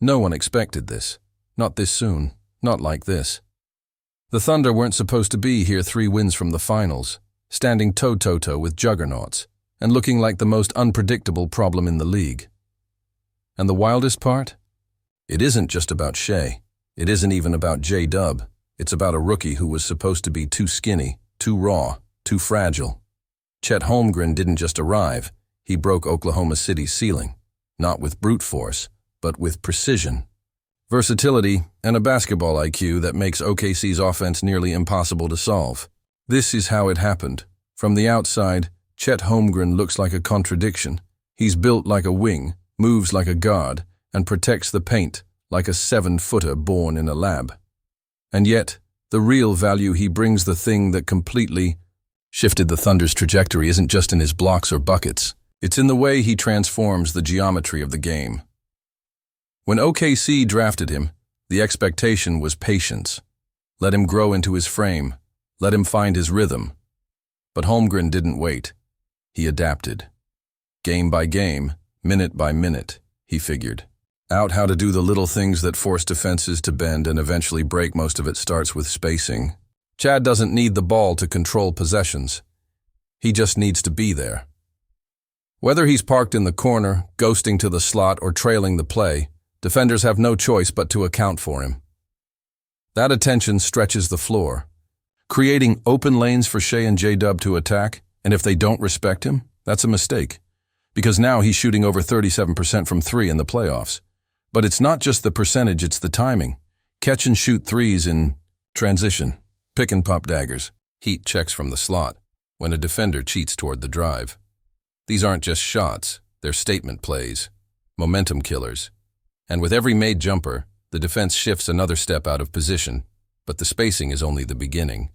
No one expected this. Not this soon. Not like this. The Thunder weren't supposed to be here 3 wins from the finals, standing toe-to-toe with juggernauts, and looking like the most unpredictable problem in the league. And the wildest part? It isn't just about Shea. It isn't even about J-Dub. It's about a rookie who was supposed to be too skinny, too raw, too fragile. Chet Holmgren didn't just arrive. He broke Oklahoma City's ceiling, not with brute force, but with precision, versatility, and a basketball IQ that makes OKC's offense nearly impossible to solve. This is how it happened. From the outside, Chet Holmgren looks like a contradiction. He's built like a wing, moves like a guard, and protects the paint like a 7-footer born in a lab. And yet, the real value he brings, the thing that completely shifted the Thunder's trajectory, isn't just in his blocks or buckets. It's in the way he transforms the geometry of the game. When OKC drafted him, the expectation was patience. Let him grow into his frame. Let him find his rhythm. But Holmgren didn't wait. He adapted. Game by game, minute by minute, he figured out how to do the little things that force defenses to bend and eventually break. Most of it starts with spacing. Chad doesn't need the ball to control possessions. He just needs to be there. Whether he's parked in the corner, ghosting to the slot, or trailing the play, defenders have no choice but to account for him. That attention stretches the floor, creating open lanes for Shea and J-Dub to attack, and if they don't respect him, that's a mistake, because now he's shooting over 37% from 3 in the playoffs. But it's not just the percentage, it's the timing. Catch and shoot threes in transition, pick and pop daggers, heat checks from the slot, when a defender cheats toward the drive. These aren't just shots, they're statement plays, momentum killers. And with every made jumper, the defense shifts another step out of position, but the spacing is only the beginning.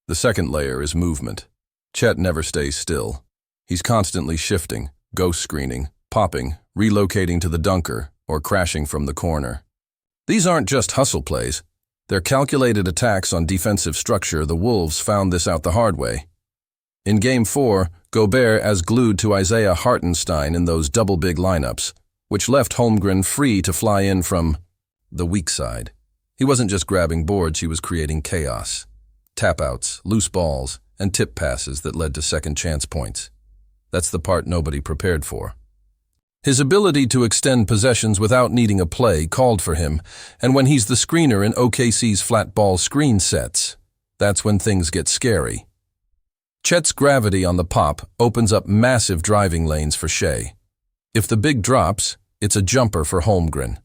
The second layer is movement. Chet never stays still. He's constantly shifting, ghost screening, popping, relocating to the dunker, or crashing from the corner. These aren't just hustle plays. They're calculated attacks on defensive structure. The Wolves found this out the hard way. In Game 4, Gobert as glued to Isaiah Hartenstein in those double big lineups, which left Holmgren free to fly in from the weak side. He wasn't just grabbing boards, he was creating chaos. Tap-outs, loose balls, and tip passes that led to second-chance points. That's the part nobody prepared for. His ability to extend possessions without needing a play called for him, and when he's the screener in OKC's flat ball screen sets, that's when things get scary. Chet's gravity on the pop opens up massive driving lanes for Shea. If the big drops, it's a jumper for Holmgren.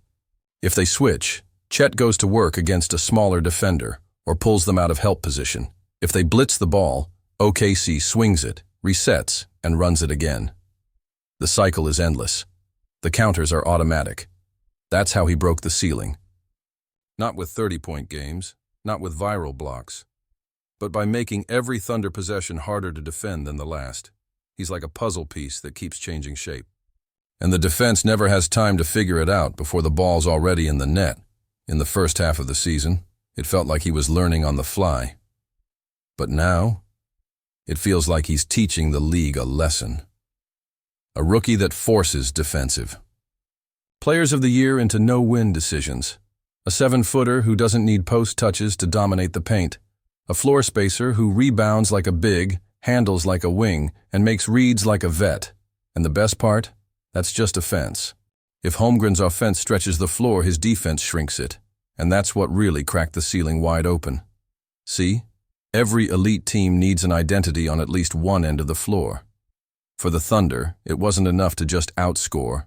If they switch, Chet goes to work against a smaller defender or pulls them out of help position. If they blitz the ball, OKC swings it, resets, and runs it again. The cycle is endless. The counters are automatic. That's how he broke the ceiling. Not with 30-point games, not with viral blocks, but by making every Thunder possession harder to defend than the last. He's like a puzzle piece that keeps changing shape. And the defense never has time to figure it out before the ball's already in the net. In the first half of the season, it felt like he was learning on the fly. But now, it feels like he's teaching the league a lesson. A rookie that forces defensive. Players of the year into no-win decisions. A 7-footer who doesn't need post touches to dominate the paint. A floor spacer who rebounds like a big, handles like a wing, and makes reads like a vet. And the best part? That's just offense. If Holmgren's offense stretches the floor, his defense shrinks it. And that's what really cracked the ceiling wide open. See? Every elite team needs an identity on at least one end of the floor. For the Thunder, it wasn't enough to just outscore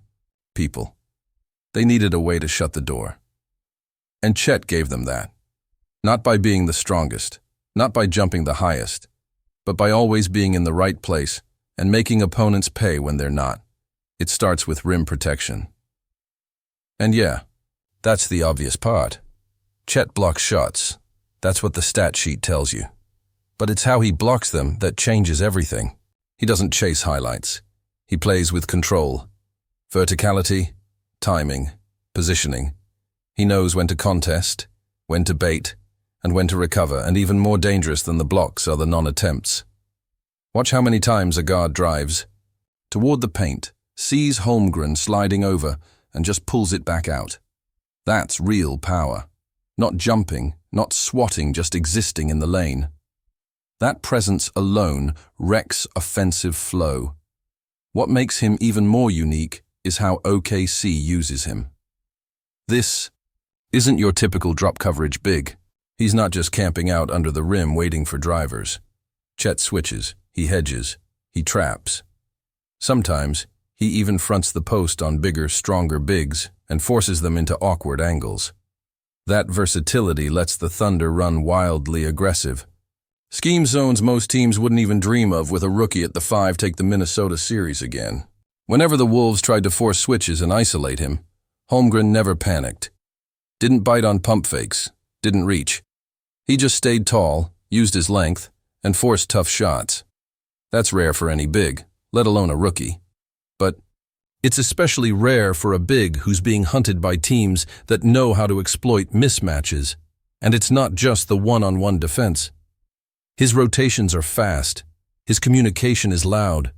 people. They needed a way to shut the door. And Chet gave them that. Not by being the strongest, not by jumping the highest, but by always being in the right place and making opponents pay when they're not. It starts with rim protection. And yeah, that's the obvious part. Chet blocks shots. That's what the stat sheet tells you. But it's how he blocks them that changes everything. He doesn't chase highlights. He plays with control. Verticality, timing, positioning. He knows when to contest, when to bait, and when to recover, and even more dangerous than the blocks are the non-attempts. Watch how many times a guard drives toward the paint, sees Holmgren sliding over, and just pulls it back out. That's real power. Not jumping, not swatting, just existing in the lane. That presence alone wrecks offensive flow. What makes him even more unique is how OKC uses him. This isn't your typical drop coverage big. He's not just camping out under the rim waiting for drivers. Chet switches, he hedges, he traps. Sometimes, he even fronts the post on bigger, stronger bigs and forces them into awkward angles. That versatility lets the Thunder run wildly aggressive. Scheme zones most teams wouldn't even dream of, with a rookie at the 5 take the Minnesota series again. Whenever the Wolves tried to force switches and isolate him, Holmgren never panicked. Didn't bite on pump fakes, didn't reach. He just stayed tall, used his length, and forced tough shots. That's rare for any big, let alone a rookie. But it's especially rare for a big who's being hunted by teams that know how to exploit mismatches. And it's not just the one-on-one defense. His rotations are fast. His communication is loud.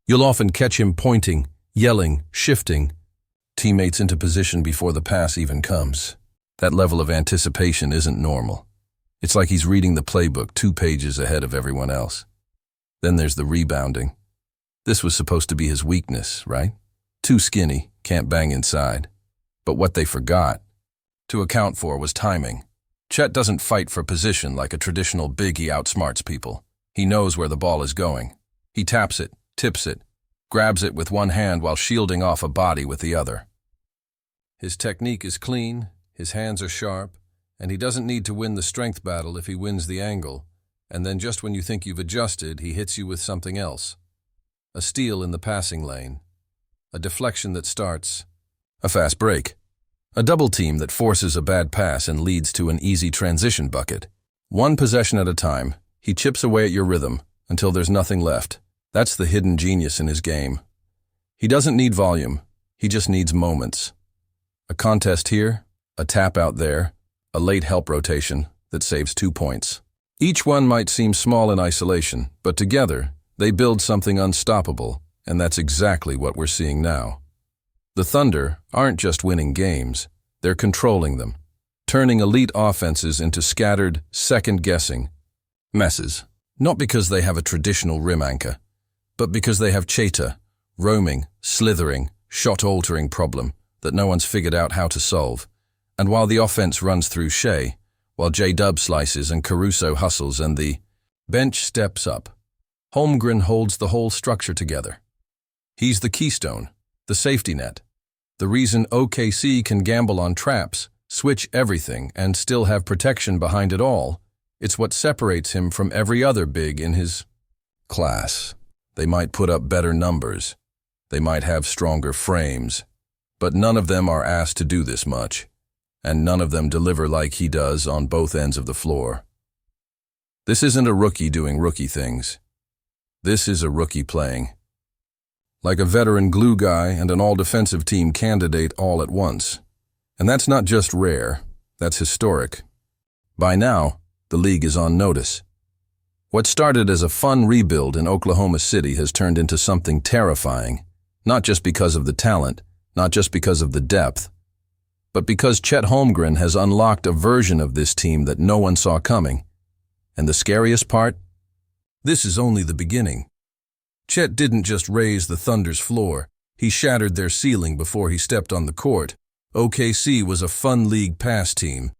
You'll often catch him pointing, yelling, shifting teammates into position before the pass even comes. That level of anticipation isn't normal. It's like he's reading the playbook 2 pages ahead of everyone else. Then there's the rebounding. This was supposed to be his weakness, right? Too skinny, can't bang inside. But what they forgot to account for was timing. Chet doesn't fight for position like a traditional big. He outsmarts people. He knows where the ball is going. He taps it, tips it, grabs it with one hand while shielding off a body with the other. His technique is clean, his hands are sharp, and he doesn't need to win the strength battle if he wins the angle. And then just when you think you've adjusted, he hits you with something else. A steal in the passing lane. A deflection that starts a fast break. A double team that forces a bad pass and leads to an easy transition bucket. One possession at a time, he chips away at your rhythm until there's nothing left. That's the hidden genius in his game. He doesn't need volume, he just needs moments. A contest here, a tap out there, a late help rotation that saves 2 points. Each one might seem small in isolation, but together, they build something unstoppable, and that's exactly what we're seeing now. The Thunder aren't just winning games, they're controlling them, turning elite offenses into scattered, second-guessing messes. Not because they have a traditional rim anchor, but because they have Cheta, roaming, slithering, shot-altering problem that no one's figured out how to solve. And while the offense runs through Shea, while J-Dub slices and Caruso hustles and the bench steps up, Holmgren holds the whole structure together. He's the keystone, the safety net, the reason OKC can gamble on traps, switch everything, and still have protection behind it all. It's what separates him from every other big in his class. They might put up better numbers. They might have stronger frames. But none of them are asked to do this much. And none of them deliver like he does on both ends of the floor. This isn't a rookie doing rookie things. This is a rookie playing like a veteran glue guy and an all-defensive team candidate all at once. And that's not just rare, that's historic. By now, the league is on notice. What started as a fun rebuild in Oklahoma City has turned into something terrifying, not just because of the talent, not just because of the depth, but because Chet Holmgren has unlocked a version of this team that no one saw coming. And the scariest part? This is only the beginning. Chet didn't just raise the Thunder's floor, he shattered their ceiling before he stepped on the court. OKC was a fun league pass team.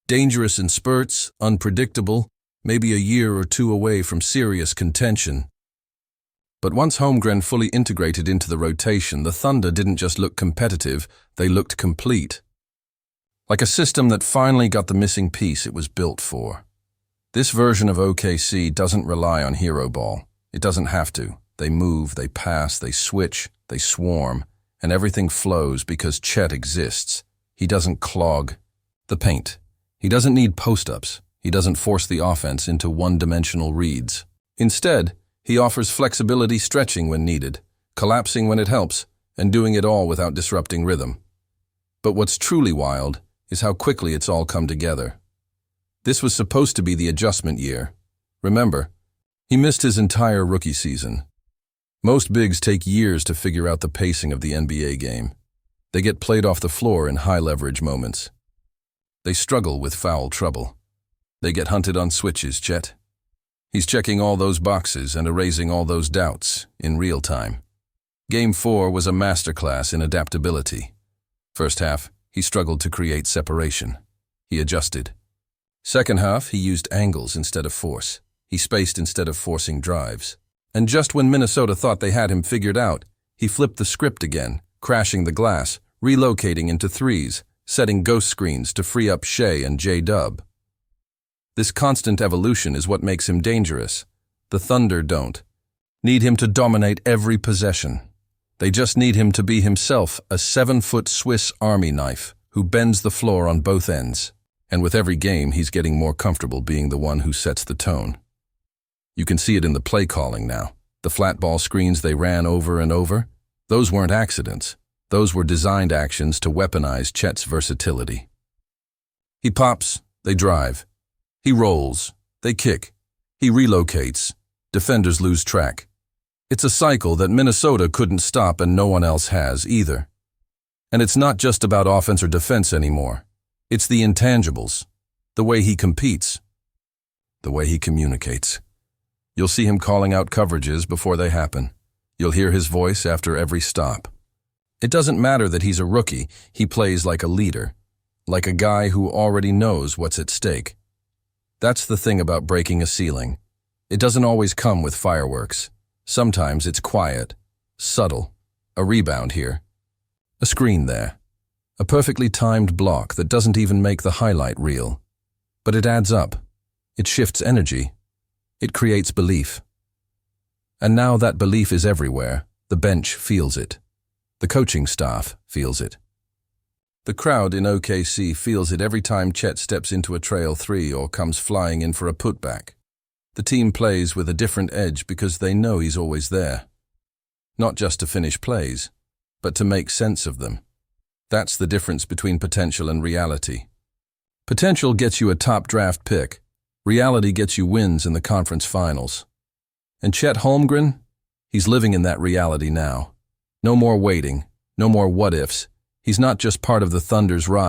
Dangerous in spurts, unpredictable, maybe a year or 2 away from serious contention. But once Holmgren fully integrated into the rotation, the Thunder didn't just look competitive, they looked complete. Like a system that finally got the missing piece it was built for. This version of OKC doesn't rely on hero ball. It doesn't have to. They move, they pass, they switch, they swarm, and everything flows because Chet exists. He doesn't clog the paint. He doesn't need post-ups. He doesn't force the offense into one-dimensional reads. Instead, he offers flexibility, stretching when needed, collapsing when it helps, and doing it all without disrupting rhythm. But what's truly wild is how quickly it's all come together. This was supposed to be the adjustment year. Remember, he missed his entire rookie season. Most bigs take years to figure out the pacing of the NBA game. They get played off the floor in high-leverage moments. They struggle with foul trouble. They get hunted on switches, Chet. He's checking all those boxes and erasing all those doubts in real time. Game 4 was a masterclass in adaptability. First half, he struggled to create separation. He adjusted. Second half, he used angles instead of force. He spaced instead of forcing drives. And just when Minnesota thought they had him figured out, he flipped the script again, crashing the glass, relocating into threes, setting ghost screens to free up Shea and J-Dub. This constant evolution is what makes him dangerous. The Thunder don't need him to dominate every possession. They just need him to be himself, a 7-foot Swiss Army knife who bends the floor on both ends. And with every game, he's getting more comfortable being the one who sets the tone. You can see it in the play calling now. The flat ball screens they ran over and over, those weren't accidents. Those were designed actions to weaponize Chet's versatility. He pops, they drive. He rolls, they kick. He relocates. Defenders lose track. It's a cycle that Minnesota couldn't stop and no one else has either. And it's not just about offense or defense anymore. It's the intangibles, the way he competes, the way he communicates. You'll see him calling out coverages before they happen. You'll hear his voice after every stop. It doesn't matter that he's a rookie, he plays like a leader, like a guy who already knows what's at stake. That's the thing about breaking a ceiling. It doesn't always come with fireworks. Sometimes it's quiet, subtle, a rebound here, a screen there. A perfectly timed block that doesn't even make the highlight reel. But it adds up. It shifts energy. It creates belief. And now that belief is everywhere. The bench feels it. The coaching staff feels it. The crowd in OKC feels it every time Chet steps into a trail 3 or comes flying in for a putback. The team plays with a different edge because they know he's always there. Not just to finish plays, but to make sense of them. That's the difference between potential and reality. Potential gets you a top draft pick. Reality gets you wins in the conference finals. And Chet Holmgren? He's living in that reality now. No more waiting. No more what-ifs. He's not just part of the Thunder's rise.